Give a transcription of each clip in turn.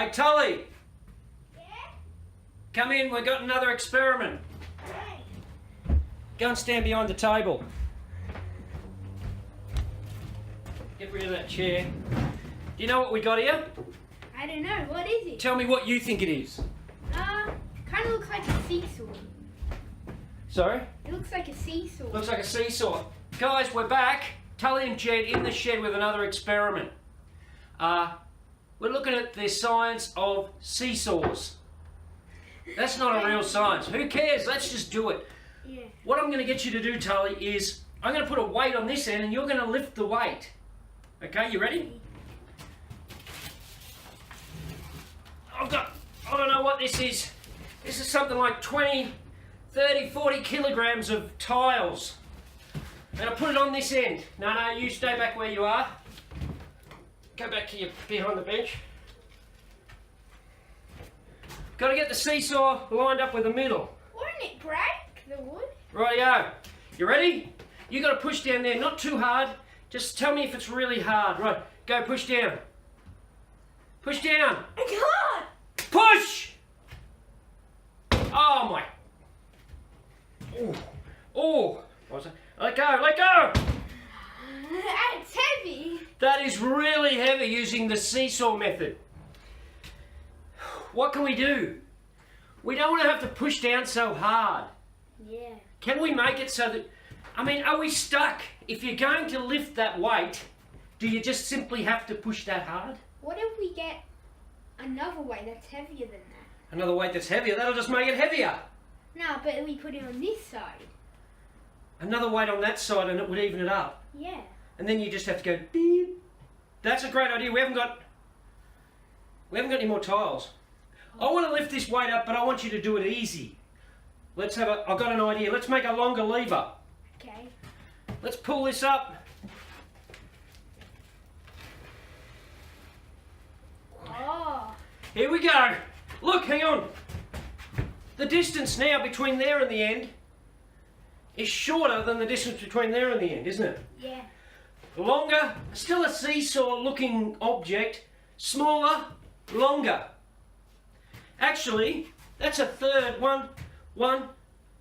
Hey, Tully. Yeah? Come in, we've got another experiment. Right. Go and stand behind the table. Get rid of that chair. Do you know what we got here? I don't know. What is it? Tell me what you think it is. Kind of looks like a seesaw. Sorry? It looks like a seesaw. Looks like a seesaw. Guys, we're back. Tully and Ged in the shed with another experiment. We're looking at the science of seesaws. That's not a real science. Who cares? Let's just do it. Yeah. What I'm going to get you to do, Tully, is I'm going to put a weight on this end and you're going to lift the weight. Okay, you ready? I don't know what this is. This is something like 20, 30, 40 kilograms of tiles. And I put it on this end. No, you stay back where you are. Go back to your behind the bench. Got to get the seesaw lined up with the middle. Wouldn't it break the wood? Rightio. You ready? You got to push down there, not too hard. Just tell me if it's really hard. Right, go push down. Push down. I can't. Push! Oh my. Oh. What was that? Let go, let go! It's heavy. That is really heavy using the seesaw method. What can we do? We don't want to have to push down so hard. Yeah. Can we make it so that, are we stuck? If you're going to lift that weight, do you just simply have to push that hard? What if we get another weight that's heavier than that? Another weight that's heavier, that'll just make it heavier. No, but we put it on this side. Another weight on that side and it would even it up. Yeah. And then you just have to go beep. That's a great idea. We haven't got any more tiles. I want to lift this weight up, but I want you to do it easy. I've got an idea. Let's make a longer lever. Okay. Let's pull this up. Oh. Here we go. Look, hang on. The distance now between there and the end is shorter than the distance between there and the end, isn't it? Yeah. Longer, still a seesaw looking object, smaller, longer. Actually, that's a third. One,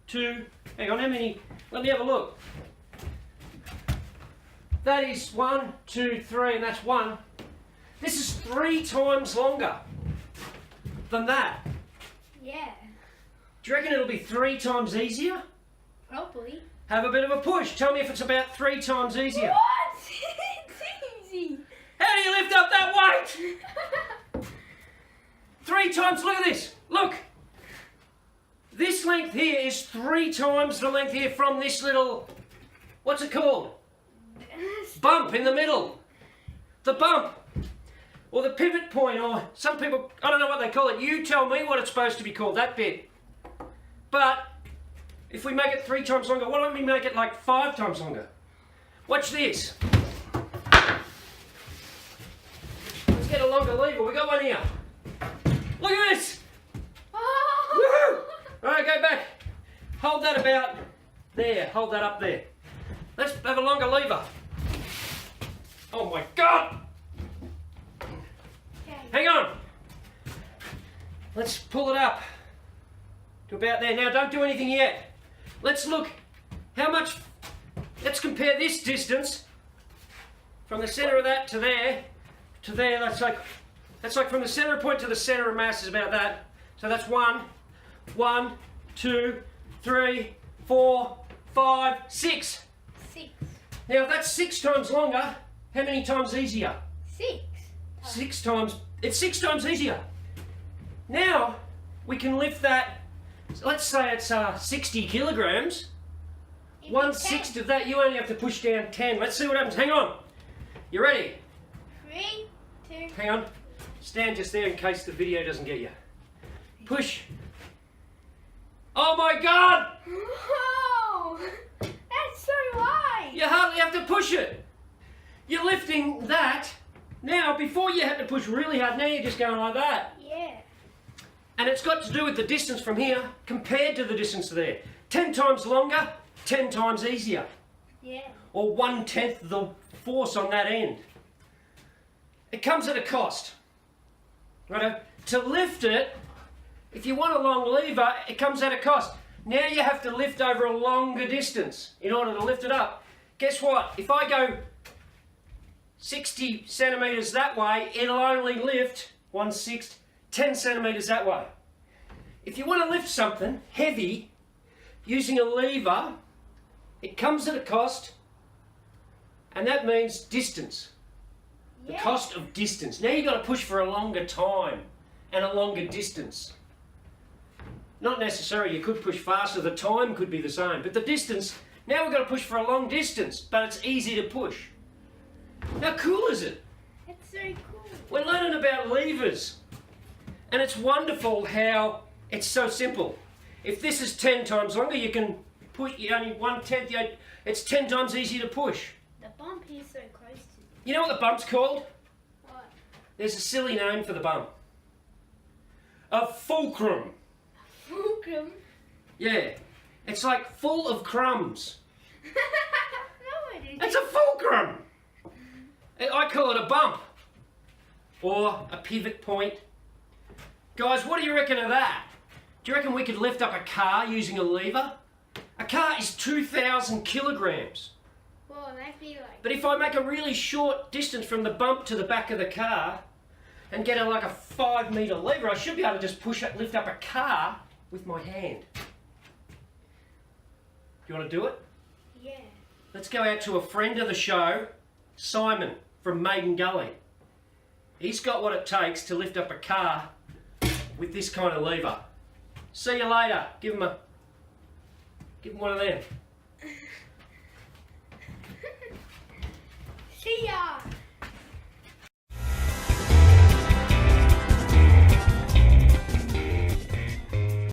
two, hang on, how many? Let me have a look. That is 1, 2, 3, and that's 1. This is 3 times longer than that. Yeah. Do you reckon it'll be 3 times easier? Probably. Have a bit of a push. Tell me if it's about 3 times easier. What? It's easy. How do you lift up that weight? 3 times, look at this. Look. This length here is 3 times the length here from this little, what's it called? Bump in the middle. The bump. Or the pivot point, or some people, I don't know what they call it. You tell me what it's supposed to be called, that bit. But if we make it 3 times longer, why don't we make it like 5 times longer? Watch this. Let's get a longer lever. We got one here. Look at this. Oh. Woohoo! All right, go back. Hold that about there. Hold that up there. Let's have a longer lever. Oh my God! Okay. Hang on. Let's pull it up to about there. Now, don't do anything yet. Let's look how much. Let's compare this distance from the center of that to there. To there. That's like from the center point to the center of mass is about that. So that's 1, 2, 3, 4, 5, 6. 6. Now, if that's 6 times longer, how many times easier? 6. 6 times. It's 6 times easier. Now we can lift that. Let's say it's 60 kilograms. 1/6 of that, you only have to push down 10. Let's see what happens. Hang on. You ready? 3, 2. Hang on. Stand just there in case the video doesn't get you. Push. Oh my God! Whoa! That's so high. You hardly have to push it. You're lifting that. Now, before you had to push really hard, now you're just going like that. Yeah. And it's got to do with the distance from here compared to the distance there. 10 times longer, 10 times easier. Yeah. Or 1/10 the force on that end. It comes at a cost. Right? To lift it, if you want a long lever, it comes at a cost. Now you have to lift over a longer distance in order to lift it up. Guess what? If I go 60 centimetres that way, it'll only lift 1/6, 10 centimetres that way. If you want to lift something heavy using a lever, it comes at a cost, and that means distance. The cost of distance. Now you've got to push for a longer time and a longer distance. Not necessarily, you could push faster, the time could be the same, but the distance, now we've got to push for a long distance, but it's easy to push. How cool is it? It's so cool. We're learning about levers, and it's wonderful how it's so simple. If this is 10 times longer, you can put only 1/10, it's 10 times easier to push. The bump is so close to me. You know what the bump's called? What? There's a silly name for the bump. A fulcrum. Fulcrum? Yeah. It's like full of crumbs. No, it isn't. It's a fulcrum. I call it a bump. Or a pivot point. Guys, what do you reckon of that? Do you reckon we could lift up a car using a lever? A car is 2,000 kilograms. Well, that'd be like... But if I make a really short distance from the bump to the back of the car and get like a 5 metre lever, I should be able to just lift up a car with my hand. Do you want to do it? Yeah. Let's go out to a friend of the show, Simon from Maiden Gully. He's got what it takes to lift up a car with this kind of lever. See you later. Give him one of them. See ya!